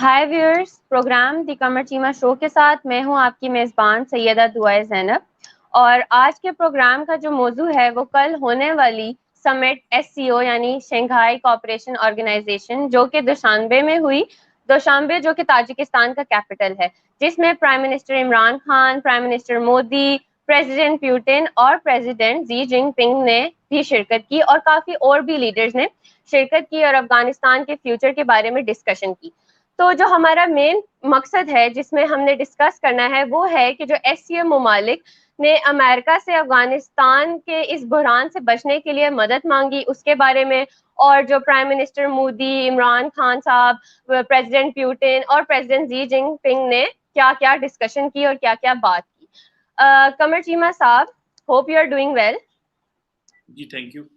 हाय viewers, programme दी कमर Cheema show के साथ मैं हूं आपकी मेज़बान सैयदा दुआए ज़ैनब। और आज के प्रोग्राम का जो मौजू है वो कल होने वाली समिट एससीओ यानी शंघाई कोऑपरेशन ऑर्गेनाइजेशन जो कि दुशांबे में हुई। दुशांबे जो कि ताजिकिस्तान का कैपिटल है, जिसमें prime minister Imran Khan, prime minister Modi, president Putin और प्रेसिडेंट जी जिनपिंग ने भी शिरकत की और काफ़ी और भी लीडर्स ने शिरकत की और अफगानिस्तान के फ्यूचर के बारे में डिस्कशन की। तो जो हमारा मेन मकसद है जिसमें हमने डिस्कस करना है वो है कि जो एससीओ ममालिक ने अमेरिका से अफगानिस्तान के इस बहरान से बचने के लिए मदद मांगी उसके बारे में, और जो प्राइम मिनिस्टर मोदी, इमरान खान साहब, प्रेसिडेंट पुतिन और प्रेसिडेंट जी जिनपिंग ने क्या क्या डिस्कशन की और क्या क्या बात की। Qamar Cheema sahab, hope you are doing well. जी थैंक यू।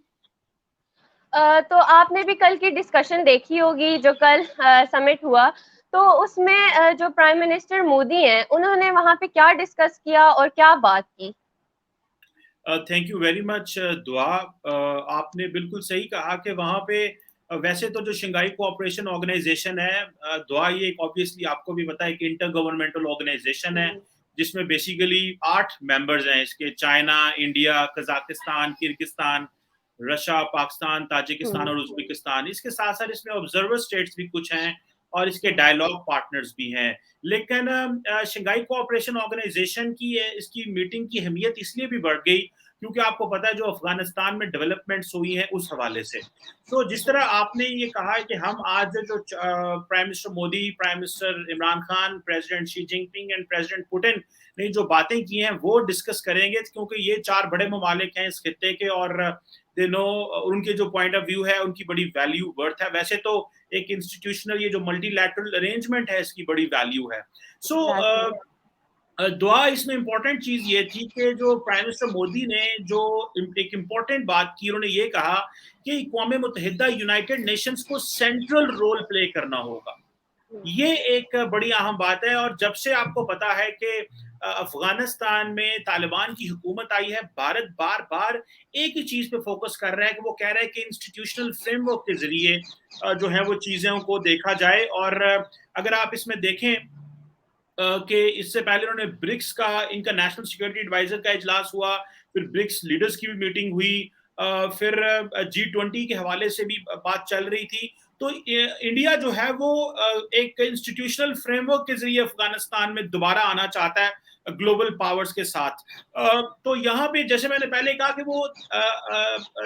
तो आपने भी कल की डिस्कशन देखी होगी जो कल समिट हुआ। तो उसमें जो प्राइम मिनिस्टर मोदी हैं उन्होंने वहां पे क्या डिस्कस किया और क्या बात की। थैंक यू वेरी मच दुआ। आपने बिल्कुल सही कहा कि वहाँ पे वैसे तो जो शंघाई कोऑपरेशन ऑर्गेनाइजेशन है, दुआ, ये एक ऑब्वियसली आपको भी पता है कि इंटर गवर्नमेंटल ऑर्गेनाइजेशन है जिसमें बेसिकली 8 मेंबर्स हैं इसके। China, India, Kazakhstan, Kyrgyzstan, Russia, Pakistan, Tajikistan और उज्बेकिस्तान। इसके साथ साथ इसमें ऑब्जर्वर स्टेट्स भी कुछ हैं और इसके डायलॉग पार्टनर्स भी हैं। लेकिन शंघाई कोऑपरेशन ऑर्गेनाइजेशन की इसकी मीटिंग की अहमियत इसलिए भी बढ़ गई क्योंकि आपको पता है जो अफगानिस्तान में डेवलपमेंट्स हुई हैं उस हवाले से। तो जिस तरह आपने ये कहा है कि हम आज जो prime minister Modi, prime minister Imran Khan, president Xi Jinping and president Putin ने जो बातें की हैं वो डिस्कस करेंगे, क्योंकि ये 4 बड़े ममालिक हैं इस खित्ते के और दे नो उनके जो पॉइंट ऑफ व्यू है उनकी बड़ी वैल्यू वर्थ है। वैसे तो एक इंस्टीट्यूशनल ये जो मल्टीलैटरल अरेंजमेंट है इसकी बड़ी वैल्यू है। सो दुआ, इसमें इंपॉर्टेंट चीज ये थी कि जो प्राइम मिनिस्टर मोदी ने जो एक इंपॉर्टेंट बात की, उन्होंने ये कहा कि अक़वाम मुत्तहिदा यूनाइटेड नेशंस को सेंट्रल रोल प्ले करना होगा। ये एक बड़ी अहम बात है। और जब से आपको पता है कि अफगानिस्तान में तालिबान की हुकूमत आई है, भारत बार बार एक ही चीज पे फोकस कर रहा है कि वो कह रहा है कि इंस्टीट्यूशनल फ्रेमवर्क के जरिए जो है वो चीजों को देखा जाए। और अगर आप इसमें देखें कि इससे पहले उन्होंने ब्रिक्स का, इनका नेशनल सिक्योरिटी एडवाइजर का इजलास हुआ, फिर ब्रिक्स लीडर्स की भी मीटिंग हुई, फिर G20 के हवाले से भी बात चल रही थी। तो इंडिया जो है वो एक इंस्टीट्यूशनल फ्रेमवर्क के जरिए अफगानिस्तान में दोबारा आना चाहता है ग्लोबल पावर्स के साथ। तो यहाँ पे जैसे मैंने पहले कहा कि वो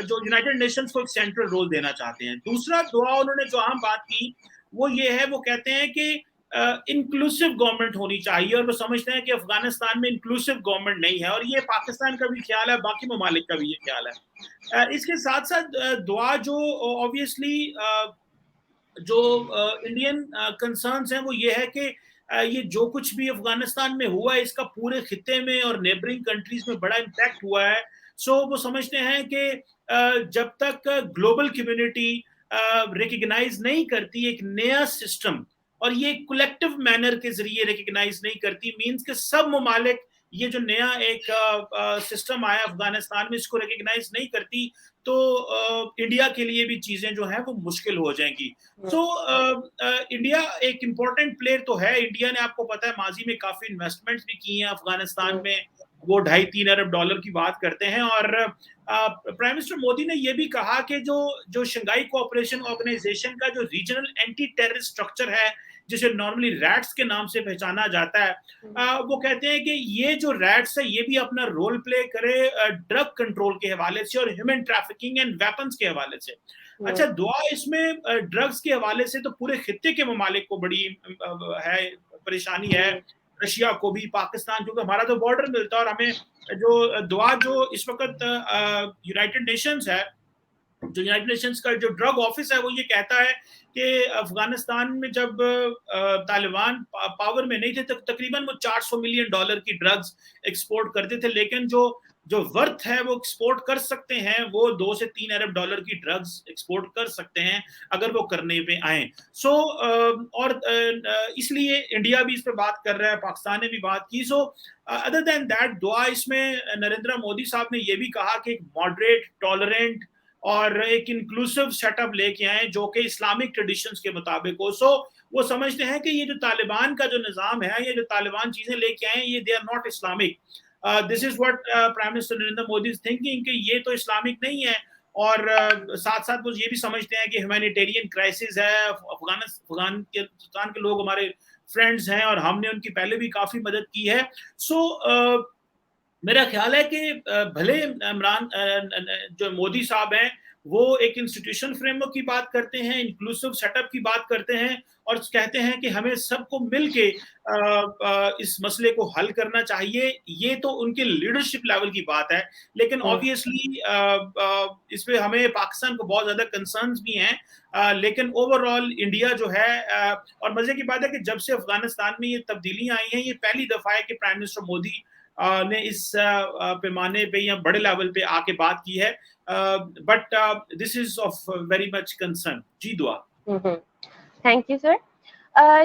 जो यूनाइटेड नेशंस को एक सेंट्रल रोल देना चाहते हैं। दूसरा दुआ उन्होंने जो अहम बात की वो ये है, वो कहते हैं कि इंक्लूसिव गवर्नमेंट होनी चाहिए, और वो समझते हैं कि अफगानिस्तान में इंक्लूसिव गवर्नमेंट नहीं है, और ये पाकिस्तान का भी ख्याल है, बाकी ममालिक का भी ये ख्याल है। इसके साथ साथ दुआ जो ऑब्वियसली जो इंडियन कंसर्न्स हैं वो ये है कि ये जो कुछ भी अफगानिस्तान में हुआ है इसका पूरे खित्ते में और नेबरिंग कंट्रीज में बड़ा इम्पैक्ट हुआ है। सो वो समझते हैं कि जब तक ग्लोबल कम्युनिटी रिकग्नाइज नहीं करती एक नया सिस्टम, और ये कलेक्टिव मैनर के जरिए रिकग्नाइज नहीं करती, मींस के सब ममालिक ये जो नया एक सिस्टम आया अफगानिस्तान में इसको रिकग्नाइज नहीं करती, तो इंडिया के लिए भी चीजें जो है वो मुश्किल हो जाएंगी। सो इंडिया एक इम्पोर्टेंट प्लेयर तो है। इंडिया ने, आपको पता है, माजी में काफी इन्वेस्टमेंट्स भी की हैं अफगानिस्तान में। वो $2.5-3 अरब की बात करते हैं। और प्राइम मिनिस्टर मोदी ने यह भी कहा कि जो शंघाई कोऑपरेशन ऑर्गेनाइजेशन का जो रीजनल एंटी टेररिस्ट स्ट्रक्चर है, जिसे नॉर्मली रैट्स के नाम से पहचाना जाता है, वो कहते हैं कि ये जो रैट्स है ये भी अपना रोल प्ले करे ड्रग कंट्रोल के हवाले से और ह्यूमन ट्रैफिकिंग एंड वेपन्स के हवाले से। अच्छा दुआ, इसमें ड्रग्स के हवाले से तो पूरे खित्ते के ममालिक को बड़ी है परेशानी है, रशिया को भी, पाकिस्तान, क्योंकि हमारा तो बॉर्डर मिलता है। और हमें जो दुआ जो इस वक्त यूनाइटेड नेशंस है, जो यूनाइटेड नेशंस का जो ड्रग ऑफिस है, वो ये कहता है कि अफगानिस्तान में जब तालिबान पावर में नहीं थे तो तकरीबन वो $400 मिलियन की ड्रग्स एक्सपोर्ट करते थे, लेकिन जो वर्थ है वो एक्सपोर्ट कर सकते हैं, वो $2 से $3 अरब की ड्रग्स एक्सपोर्ट कर सकते हैं अगर वो करने पे आए। सो और इसलिए इंडिया भी इस पे बात कर रहा है, पाकिस्तान ने भी बात की। सो अदर देन दैट दुआ, इसमें नरेंद्र मोदी साहब ने ये भी कहा कि एक मॉडरेट, टॉलरेंट और एक इंक्लूसिव सेटअप लेके आए जो कि इस्लामिक ट्रेडिशंस के मुताबिक हो। सो वो समझते हैं कि ये जो तालिबान का जो निज़ाम है, ये जो तालिबान चीज़ें लेके आए हैं, ये they are not Islamic. This is what prime minister Narendra Modi is thinking कि ये तो इस्लामिक नहीं है। और साथ-साथ वो ये भी समझते हैं कि ह्यूमैनिटेरियन क्राइसिस है, अफ़गानिस्तान के लोग हमारे फ्रेंड्स हैं और हमने उनकी पहले भी काफ़ी मदद की है। सो मेरा ख्याल है कि भले इमरान जो मोदी साहब हैं, वो एक इंस्टीट्यूशन फ्रेमवर्क की बात करते हैं, इंक्लूसिव सेटअप की बात करते हैं और कहते हैं कि हमें सबको मिलके इस मसले को हल करना चाहिए। ये तो उनके लीडरशिप लेवल की बात है, लेकिन ऑब्वियसली इस पे हमें पाकिस्तान को बहुत ज़्यादा कंसर्न्स भी हैं। लेकिन ओवरऑल इंडिया जो है और मज़े की बात है कि जब से अफ़गानिस्तान में ये तब्दीलियाँ आई हैं, ये पहली दफ़ा है कि प्राइम मिनिस्टर मोदी ने इस पैमाने पे या बड़े लेवल पे आके बात की है। But this is of very much concern. जी दुआ। Thank you sir.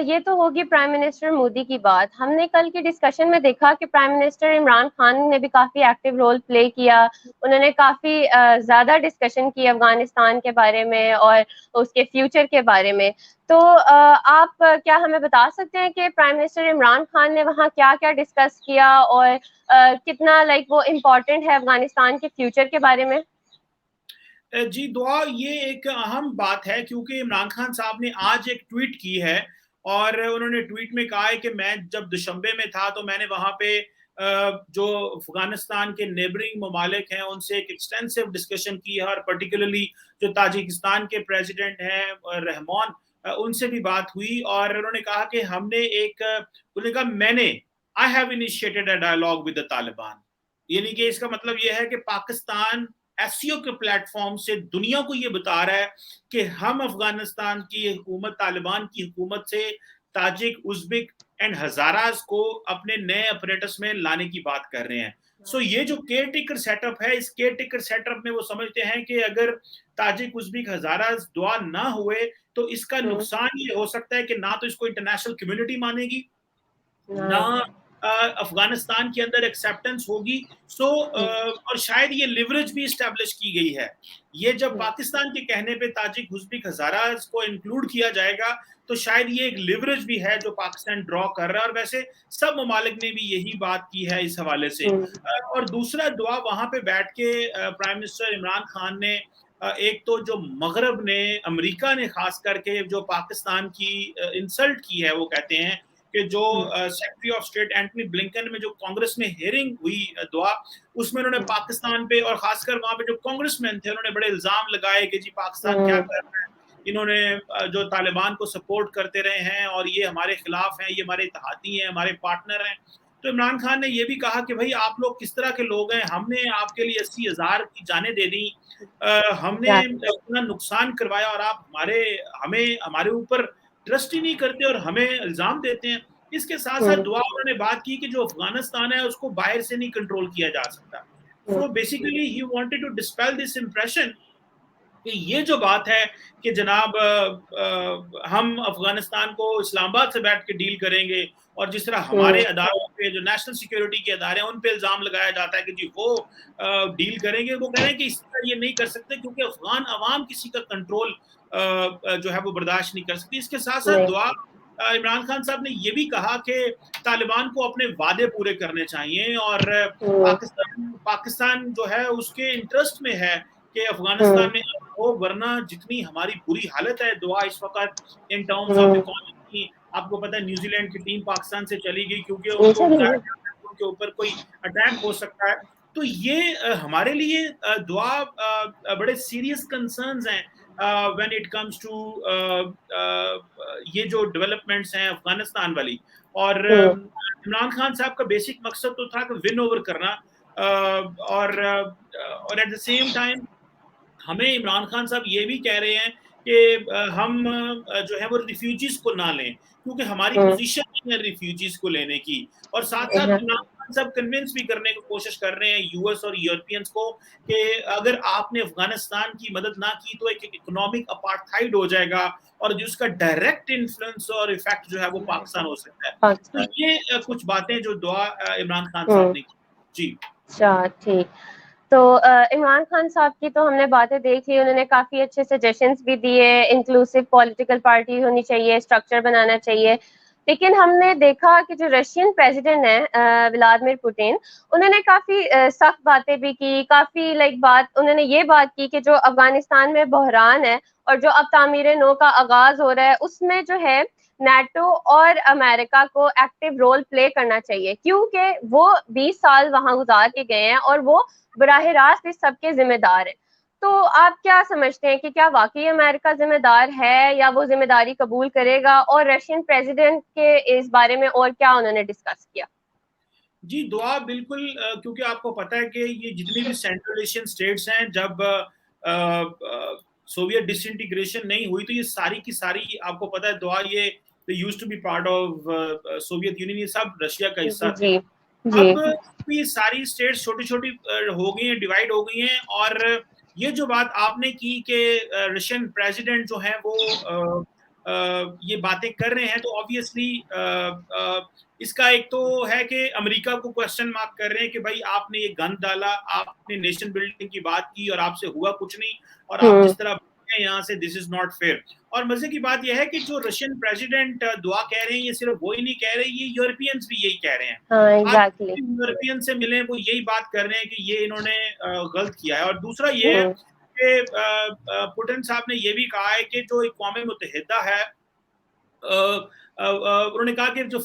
ये तो होगी प्राइम मिनिस्टर मोदी की बात। हमने कल के डिस्कशन में देखा कि प्राइम मिनिस्टर इमरान खान ने भी काफ़ी एक्टिव रोल प्ले किया। उन्होंने काफ़ी ज़्यादा डिस्कशन की अफगानिस्तान के बारे में और उसके फ्यूचर के बारे में। तो आप क्या हमें बता सकते हैं कि प्राइम मिनिस्टर इमरान खान ने वहाँ क्या-क्या डिस्कस किया और कितना वो इम्पोर्टेंट है अफगानिस्तान के फ्यूचर के बारे में? जी दुआ, ये एक अहम बात है क्योंकि इमरान खान साहब ने आज एक ट्वीट की है और उन्होंने ट्वीट में कहा है कि मैं जब दुशंबे में था तो मैंने वहाँ पे जो अफगानिस्तान के नेबरिंग ममालिक हैं उनसे एक एक्सटेंसिव डिस्कशन की है और पर्टिकुलरली जो ताजिकिस्तान के प्रेसिडेंट हैं रहमान, उनसे भी बात हुई और उन्होंने कहा कि उन्होंने कहा मैंने I have initiated a dialogue with the Taliban. यानी कि इसका मतलब ये है कि पाकिस्तान एससीओ के प्लेटफॉर्म से दुनिया को ये बता रहा है कि हम अफगानिस्तान की हुकूमत, तालिबान की हुकूमत से ताजिक, उज़्बेक एंड हज़ारास को अपने नए अपरेटस में लाने की बात कर रहे हैं। सो ये जो केयर टेकर सेटअप है, इस केयर टेकर सेटअप में वो समझते हैं कि अगर ताजिक, उज़्बेक, हज़ारास दुआ ना हुए तो इसका नुकसान ये हो सकता है कि ना तो इसको इंटरनेशनल कम्युनिटी मानेगी, ना अफगानिस्तान के अंदर एक्सेप्टेंस होगी। सो और शायद ये लिवरेज भी इस्टेब्लिश की गई है। ये जब पाकिस्तान के कहने पे ताजिक, उज़्बेक, हज़ारास को इंक्लूड किया जाएगा तो शायद ये एक लिवरेज भी है जो पाकिस्तान ड्रॉ कर रहा है और वैसे सब ममालिक ने भी यही बात की है इस हवाले से। और दूसरा दुआ वहां पे बैठ के प्राइम मिनिस्टर इमरान खान ने एक तो जो मगरब ने, अमेरिका ने खास करके जो पाकिस्तान की इंसल्ट की है, वो कहते हैं कि जो secretary of state Antony Blinken में जो कांग्रेस में हेयरिंग हुई दुआ, उसमें उन्होंने पाकिस्तान पे और खासकर वहां पे जो कांग्रेसमैन थे उन्होंने बड़े इल्जाम लगाए कि जी पाकिस्तान क्या कर रहा है, इन्होंने जो तालिबान को सपोर्ट करते रहे हैं और ये हमारे खिलाफ हैं, ये हमारे इत्तेहादी हैं, हमारे पार्टनर हैं। तो इमरान खान ने ये भी कहा कि भाई आप लोग किस तरह के लोग हैं, हमने आपके लिए 80,000 की जानें दे दी, हमने इतना नुकसान करवाया और आप हमें हमारे ऊपर ट्रस्ट ही नहीं करते और हमें इल्जाम देते हैं। इसके साथ साथ दुआ उन्होंने बात की कि जो अफगानिस्तान है उसको बाहर से नहीं कंट्रोल किया जा सकता। So basically he wanted to dispel this impression कि ये जो बात है कि जनाब हम अफगानिस्तान को इस्लामाबाद से बैठ के डील करेंगे और जिस तरह हमारे अदारों पे जो नेशनल सिक्योरिटी के अदारे हैं उन पे इल्जाम लगाया जाता है कि जी वो डील करेंगे, वो कह रहे हैं कि इस तरह ये नहीं कर सकते क्योंकि अफगान अवाम किसी का कंट्रोल जो है वो बर्दाश्त नहीं कर सकती। इसके साथ साथ दुआ इमरान खान साहब ने ये भी कहा कि तालिबान को अपने वादे पूरे करने चाहिए और पाकिस्तान जो है उसके इंटरेस्ट में है कि अफगानिस्तान में हो, वरना जितनी हमारी बुरी हालत है दुआ इस वक्त इन टर्म्स ऑफ इकोनॉमी, आपको पता है न्यूजीलैंड की टीम पाकिस्तान से चली गई क्योंकि उनको उनके ऊपर कोई अटैक हो सकता है। तो ये हमारे लिए दुआ बड़े सीरियस कंसर्न्स हैं व्हेन इट कम्स टू ये जो डेवलपमेंट्स हैं अफगानिस्तान वाली। और इमरान खान साहब का बेसिक मकसद तो था कि विन ओवर करना और एट द सेम टाइम हमें इमरान खान साहब ये भी कह रहे हैं कि हम जो है वो रिफ्यूजीज को ना लें क्योंकि हमारी पोजीशन नहीं है रिफ्यूजीज को लेने की। और साथ साथ इमरान खान साहब कन्विंस भी करने की कोशिश कर रहे हैं यूएस और यूरोपियंस को कि अगर आपने अफगानिस्तान की मदद ना की तो एक इकोनॉमिक अपार्थाइड हो जाएगा और जिसका डायरेक्ट इन्फ्लुएंस और इफेक्ट जो है वो पाकिस्तान हो सकता है। तो ये कुछ बातें जो दुआ इमरान खान साहब ने की। जी अच्छा, ठीक। तो इमरान खान साहब की तो हमने बातें देख ली, उन्होंने काफ़ी अच्छे सजेशंस भी दिए, इंक्लूसिव पॉलिटिकल पार्टी होनी चाहिए, स्ट्रक्चर बनाना चाहिए। लेकिन हमने देखा कि जो रशियन प्रेसिडेंट है व्लादिमीर पुतिन, उन्होंने काफ़ी सख्त बातें भी की, काफ़ी उन्होंने ये बात की कि जो अफगानिस्तान में बहरान है और जो अब तामीर नो का आगाज हो रहा है, उसमें जो है नेटो और अमेरिका को एक्टिव रोल प्ले करना चाहिए, क्योंकि वो 20 साल वहां गुजार के गए हैं और वो बराह रास्त इस सबके जिम्मेदार है। तो आप क्या समझते हैं कि क्या वाकई अमेरिका जिम्मेदार है या वो जिम्मेदारी कबूल करेगा, और रशियन प्रेसिडेंट के इस बारे में और क्या उन्होंने डिस्कस किया? जी, दुआ बिल्कुल, क्योंकि आपको पता है कि ये जितनी भी सेंट्रल एशियन स्टेट्स हैं, जब सोवियत डिसइंटीग्रेशन नहीं हुई तो ये सारी की सारी, आपको पता है दुआ, ये used to be part of Soviet Union, ये सब रशिया का हिस्सा थे। जी जी। अब ये सारी स्टेट्स छोटी-छोटी हो गई हैं, डिवाइड हो गई हैं, और ये जो बात आपने की कि रशियन प्रेसिडेंट जो हैं वो ये बातें कर रहे हैं, तो ऑब्वियसली इसका एक तो है कि अमेरिका को क्वेश्चन मार्क कर रहे हैं कि भाई आपने ये गन डाला, आपने नेशन बिल्डिंग की बात की और आपसे हुआ कुछ नहीं, और आप जिस तरह यहाँ से, दिस इज नॉट फेयर। और मजे की बात यह है कि जो रशियन प्रेसिडेंट दुआ कह रहे हैं, ये सिर्फ वो ही नहीं कह रहे, ये यूरोपियंस भी यही कह रहे हैं। हाँ, आप एग्जैक्टली। यूरोपियन से मिले, वो यही बात कर रहे हैं कि ये इन्होंने गलत किया है। और दूसरा ये है कि पुतिन साहब ने ये भी कहा है कि जो अक़वाम मुत्तहिदा है, उन्होंने कहा कि जो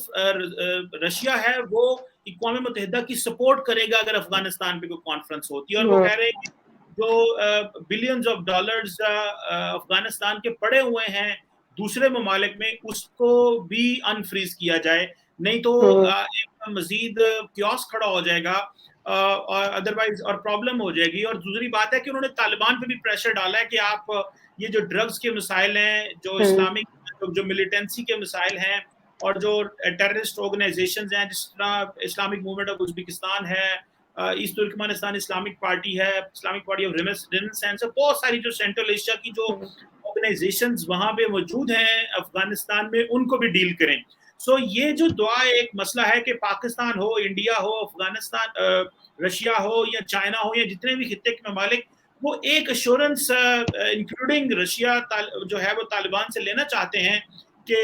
रशिया है वो अक़वाम मुत्तहिदा की सपोर्ट करेगा अगर अफगानिस्तान पे कोई कॉन्फ्रेंस होती है, और वो कह रहे हैं कि जो बिलियंस ऑफ डॉलर्स अफगानिस्तान के पड़े हुए हैं दूसरे ममालिक में, उसको भी अनफ्रीज किया जाए, नहीं तो एक मजीद क्योस खड़ा हो जाएगा, और अदरवाइज और प्रॉब्लम हो जाएगी। और दूसरी बात है कि उन्होंने तालिबान पे भी प्रेशर डाला है कि आप ये जो ड्रग्स के मिसाइल हैं, जो इस्लामिक जो मिलिटेंसी के मिसाइल हैं, और जो टेररिस्ट ऑर्गेनाइजेशंस हैं, जिस तरह इस्लामिक मूवमेंट ऑफ उज़्बेकिस्तान है, ईस्ट तुर्कमेनिस्तान इस्लामिक पार्टी है, इस्लामिक पार्टी ऑफ रेनेसांस, बहुत सारी जो सेंट्रल एशिया की जो ऑर्गेनाइजेशंस वहां पे मौजूद हैं अफगानिस्तान में, उनको भी डील करें। सो ये जो दुआ एक मसला है कि पाकिस्तान हो, इंडिया हो, अफगानिस्तान, रशिया हो या चाइना हो, या जितने भी खित्ते के ममालिक, वो एक अश्योरेंस इंक्लूडिंग रशिया जो है वो तालिबान से लेना चाहते हैं कि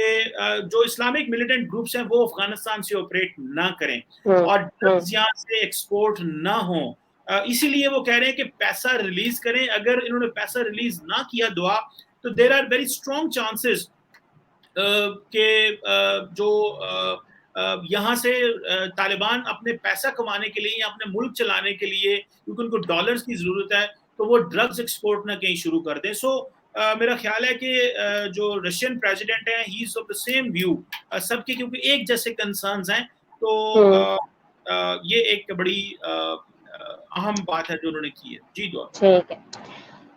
जो इस्लामिक मिलिटेंट ग्रुप्स हैं वो अफगानिस्तान से ऑपरेट ना करें और ड्रग्स यहाँ से एक्सपोर्ट ना हो। इसीलिए वो कह रहे हैं कि पैसा रिलीज करें। अगर इन्होंने पैसा रिलीज ना किया दुआ, तो there are very strong chances के जो यहाँ से तालिबान अपने पैसा कमाने के लिए या अपने मुल्क चलाने के लिए, क्योंकि उनको डॉलर्स की जरूरत है, तो वो ड्रग्स एक्सपोर्ट ना कहीं शुरू कर दें। सो मेरा ख्याल है कि जो रशियन प्रेसिडेंट है, he is of the same view, सबके क्योंकि एक जैसे कंसर्न्स हैं, तो ये एक बड़ी अहम बात है जो उन्होंने की है। जी दुआ। ठीक है,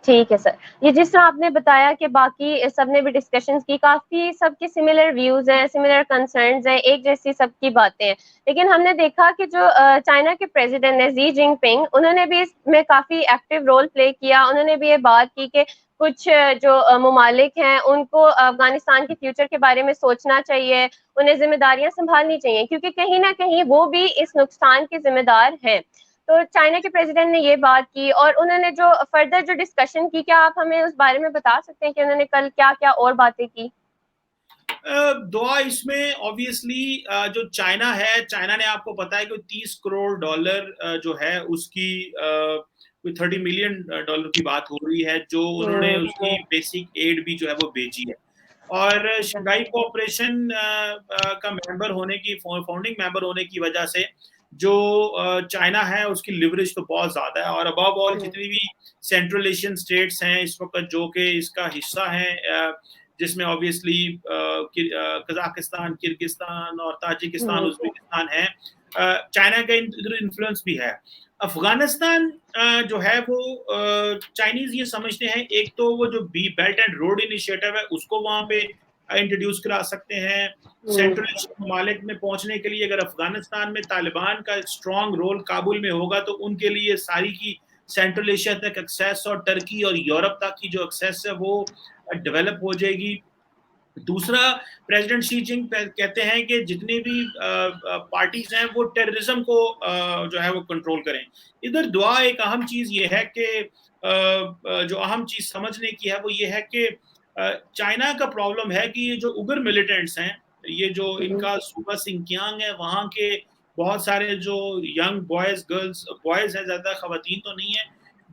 ठीक है सर। ये जिस तरह आपने बताया कि बाकी सबने भी डिस्कशंस की, काफी सबके सिमिलर व्यूज हैं, सिमिलर कंसर्न्स हैं, एक जैसी सबकी बातें हैं। लेकिन हमने देखा कि जो चाइना के प्रेसिडेंट है शी जिनपिंग, उन्होंने भी इसमें काफी एक्टिव रोल प्ले किया। उन्होंने भी ये बात की कि कुछ जो ममालिक हैं उनको अफगानिस्तान के फ्यूचर के बारे में सोचना चाहिए, उन्हें जिम्मेदारियां संभालनी चाहिए, क्योंकि कहीं ना कहीं वो भी इस नुकसान के जिम्मेदार हैं। तो चाइना के प्रेसिडेंट ने ये बात की और उन्होंने जो फर्दर जो डिस्कशन की, क्या आप हमें उस बारे में बता सकते हैं कि उन्होंने कल क्या क्या और बातें की? दुआ इसमें ऑब्वियसली जो चाइना है, चाइना ने, आपको पता है कि 30 करोड़ डॉलर जो है उसकी कोई 30 मिलियन डॉलर की बात हो रही है, जो उन्होंने उसकी बेसिक एड भी जो है वो भेजी है। और शंघाई कोऑपरेशन का मेंबर होने की, फाउंडिंग मेंबर होने की वजह से जो चाइना है उसकी लिवरेज तो बहुत ज्यादा है। और अबव ऑल जितनी भी सेंट्रल एशियन स्टेट्स हैं इस वक्त जो कि इसका हिस्सा है, जिसमें ऑब्वियसली कजाकिस्तान, किर्गिस्तान और ताजिकिस्तान, उज्बेकिस्तान है, चाइना का इधर इन्फ्लुएंस भी है। अफगानिस्तान जो है वो चाइनीज ये समझते हैं, एक तो वो जो बेल्ट एंड रोड इनिशिएटिव है उसको वहां पे इंट्रोड्यूस करा सकते हैं। सेंट्रल एशियन ममालिक में पहुंचने के लिए अगर अफगानिस्तान में तालिबान का स्ट्रॉन्ग रोल काबुल में होगा तो उनके लिए सारी की सेंट्रल एशिया तक एक्सेस और टर्की और यूरोप तक की जो एक्सेस है वो डेवलप हो जाएगी। दूसरा, प्रेसिडेंट शी जिनपिंग कहते हैं कि जितनी भी पार्टीज हैं वो टेररिज्म को जो है वो कंट्रोल करें। इधर दुआ एक अहम चीज ये है कि जो अहम चीज समझने की है वो ये है कि चाइना का प्रॉब्लम है कि ये जो उगर मिलिटेंट्स हैं, ये जो इनका सूबा सिंकियांग है, वहाँ के बहुत सारे जो यंग बॉयज गर्ल्स, बॉयज हैं ज्यादा, खवातीन तो नहीं है,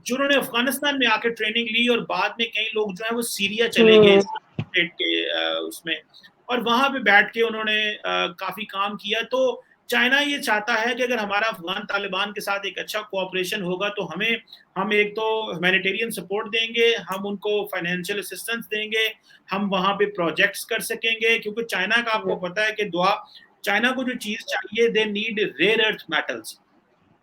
जिन्होंने अफगानिस्तान में आके ट्रेनिंग ली और बाद में कई लोग जो है वो सीरिया चले गए स्टेट के उसमें, और वहां पे बैठ के उन्होंने काफी काम किया। तो चाइना ये चाहता है कि अगर हमारा अफगान तालिबान के साथ एक अच्छा कोऑपरेशन होगा तो हम एक तो ह्यूमैनिटेरियन सपोर्ट देंगे, हम उनको फाइनेंशियल असिस्टेंस देंगे, हम वहां पे प्रोजेक्ट्स कर सकेंगे, क्योंकि चाइना का आपको पता है कि दुआ, चाइना को जो चीज चाहिए, they need rare earth metals.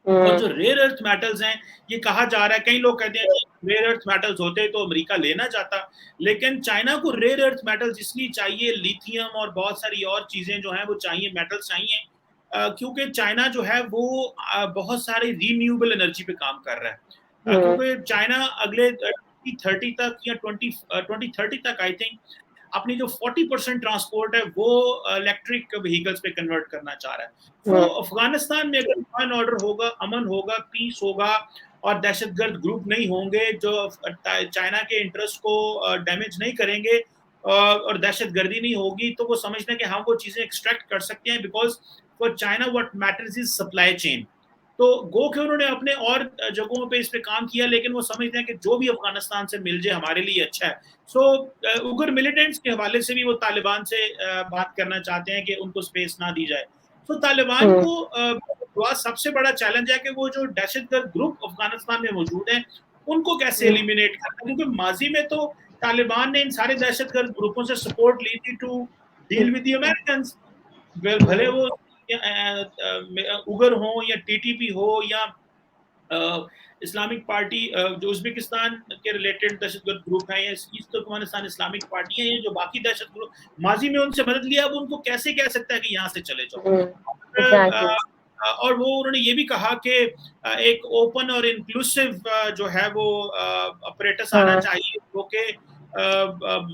और जो रेयर अर्थ मेटल्स हैं, ये कहा जा रहा है, कई लोग कहते हैं कि रेयर अर्थ मेटल्स होते तो अमेरिका लेना चाहता, लेकिन चाइना को रेयर अर्थ मेटल्स इसलिए चाहिए, लिथियम और बहुत सारी और चीजें जो हैं वो चाहिए, मेटल्स चाहिए, क्योंकि चाइना जो है वो बहुत सारी रीन्यूएबल एनर्जी पे काम कर रहा है, क्योंकि चाइना अगले 2030 तक या 2030 तक आई थिंक अपनी जो 40% ट्रांसपोर्ट है वो इलेक्ट्रिक व्हीकल्स पे कन्वर्ट करना चाह रहा है। तो अफगानिस्तान में अगर लॉ एंड ऑर्डर होगा, अमन होगा, पीस होगा और दहशतगर्द ग्रुप नहीं होंगे जो चाइना के इंटरेस्ट को डैमेज नहीं करेंगे और दहशतगर्दी नहीं होगी, तो वो समझते हैं कि हम वो चीजें एक्सट्रैक्ट कर सकते हैं, because for China what matters is supply chain. तो गो के उन्होंने अपने और जगहों पे इस पे काम किया, लेकिन वो समझते हैं कि जो भी अफगानिस्तान से मिल जाए हमारे लिए अच्छा है। सो उगर मिलिटेंट्स के हवाले से भी वो तालिबान से बात करना चाहते हैं कि उनको स्पेस ना दी जाए। तो तालिबान को सबसे बड़ा चैलेंज है कि वो जो दहशतगर्द ग्रुप अफगानिस्तान में मौजूद हैं उनको कैसे एलिमिनेट करना, क्योंकि माजी में तो तालिबान ने इन सारे दहशतगर्द ग्रुपों से सपोर्ट ली थी to deal with the American, भले वो उगर हो या टीटीपी हो या इस्लामिक पार्टी जो उज्बेकिस्तान के रिलेटेड दहशतगर्द ग्रुप है, या ईस्ट तुर्कमेनिस्तान इस्लामिक पार्टी है, ये जो बाकी दहशत ग्रुप माजी में उनसे मदद लिया, अब उनको कैसे कह सकता है कि यहाँ से चले जाओ। और वो उन्होंने ये भी कहा कि एक ओपन और इंक्लूसिव जो है वो ऑपरेटस आना चाहिए जो कि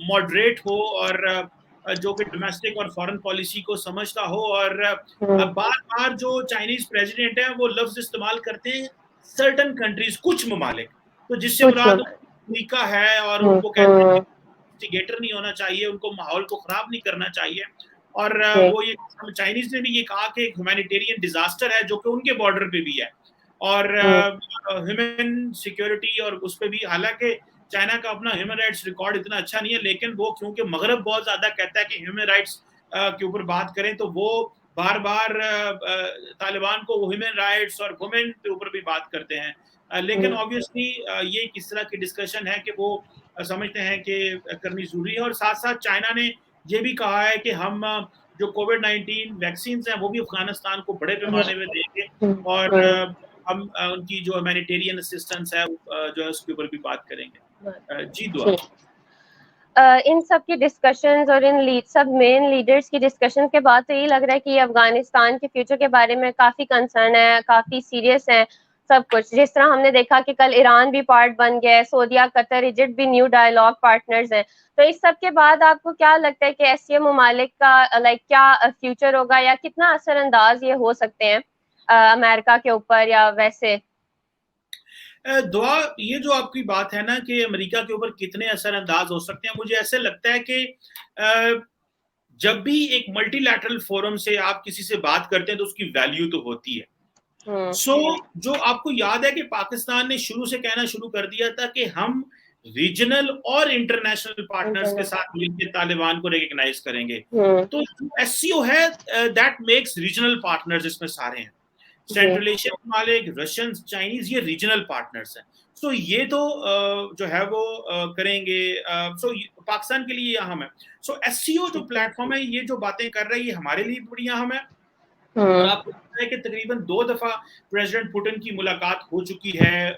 मॉडरेट हो और जो कि डोमेस्टिक और फॉरेन पॉलिसी को समझता हो। और बार बार जो चाइनीज प्रेसिडेंट है वो लफ्ज इस्तेमाल करते हैं सर्टन कंट्रीज, कुछ ममालिक, तो जिससे मुराद अमेरिका है, और उनको कहते हैं इंस्टिगेटर नहीं होना चाहिए, उनको माहौल को खराब नहीं करना चाहिए। और वो ये चाइनीज ने भी ये कहा कि ह्यूमैनिटेरियन डिजास्टर है जो कि उनके बॉर्डर पे भी है, और ह्यूमन सिक्योरिटी और उस पर भी, हालांकि चाइना का अपना ह्यूमन राइट्स रिकॉर्ड इतना अच्छा नहीं है, लेकिन वो क्योंकि मगरब बहुत ज्यादा कहता है कि ह्यूमन राइट्स के ऊपर बात करें, तो वो बार बार तालिबान को ह्यूमन राइट्स और वुमेन के ऊपर भी बात करते हैं। लेकिन ऑब्वियसली ये किस तरह की डिस्कशन है कि वो समझते हैं कि करनी जरूरी है। और साथ साथ चाइना ने ये भी कहा है कि हम जो कोविड-19 वैक्सीन हैं वो भी अफगानिस्तान को बड़े पैमाने में देंगे, और हम उनकी जो ह्यूमैनिटेरियन असिस्टेंस है जो है उसके ऊपर भी बात करेंगे। जी दुआ। इन सब की डिस्कशंस और इन सब मेन लीडर्स की डिस्कशन के बाद तो यही लग रहा है कि अफगानिस्तान के फ्यूचर के बारे में काफ़ी कंसर्न है, काफ़ी सीरियस है सब कुछ। जिस तरह हमने देखा कि कल ईरान भी पार्ट बन गया है, सऊदीया, कतर, इजिप्ट भी न्यू डायलॉग पार्टनर्स हैं। तो इस सब के बाद आपको क्या लगता है कि एससीओ ममालिक का क्या फ्यूचर होगा, या कितना असरअंदाज ये हो सकते हैं अमेरिका के ऊपर या वैसे? दुआ, ये जो आपकी बात है ना कि अमेरिका के ऊपर कितने असरअंदाज हो सकते हैं, मुझे ऐसे लगता है कि जब भी एक मल्टीलैटरल फोरम से आप किसी से बात करते हैं तो उसकी वैल्यू तो होती है। जो आपको याद है कि पाकिस्तान ने शुरू से कहना शुरू कर दिया था कि हम रीजनल और इंटरनेशनल पार्टनर्स के साथ मिलकर तालिबान को रिकॉग्नाइज करेंगे। तो एससीओ है दैट मेक्स रीजनल पार्टनर्स, इसमें सारे हैं, सेंट्रल एशिया ममालिक, रशियन, चाइनीज, ये रीजनल पार्टनर्स हैं। सो ये तो जो है वो करेंगे। सो पाकिस्तान के लिए अहम है। सो एससीओ जो प्लेटफॉर्म है, ये जो बातें कर रहा है, ये हमारे लिए बड़ी अहम है। और आपको पता है कि तकरीबन 2 दफा प्रेसिडेंट पुतिन की मुलाकात हो चुकी है,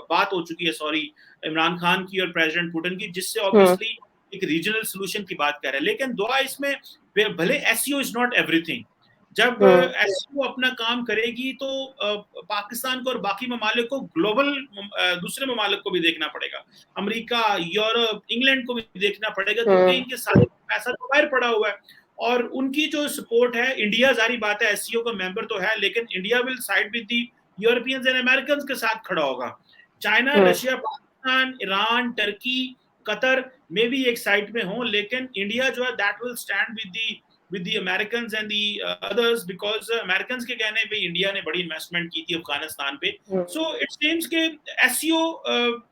बात हो चुकी है, सॉरी, इमरान खान की और प्रेसिडेंट पुतिन की, जिससे ऑब्वियसली एक रीजनल सोल्यूशन की बात कर रहे हैं। लेकिन दुआ, इसमें भले एससीओ इज नॉट एवरीथिंग, जब एससीओ अपना काम करेगी तो पाकिस्तान को और बाकी ममालिक को ग्लोबल दूसरे ममालिक को भी देखना पड़ेगा, अमेरिका, यूरोप, इंग्लैंड को भी देखना पड़ेगा, क्योंकि इनके सारे पैसा तो बाहर पड़ा हुआ है और उनकी जो सपोर्ट है, इंडिया जारी बात है एससीओ का मेंबर तो है, लेकिन India will side with the Europeans and American के साथ खड़ा होगा। China, Russia, Pakistan, Iran, Turkey, Qatar में भी एक साइड में हो, लेकिन इंडिया जो है that will stand with the Americans and the others, because Americans के कहने पे इंडिया ने बड़ी इन्वेस्टमेंट की थी अफगानिस्तान पे। So it seems के SCO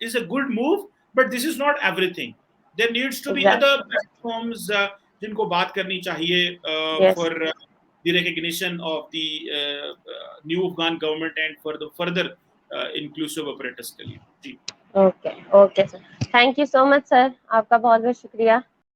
is a good move, but this is not everything. There needs to be other platforms जिनको बात करनी चाहिए for the recognition of the new Afghan government and for the further inclusive apparatus के लिए। जी। Okay sir, thank you so much sir, आपका बहुत बहुत शुक्रिया।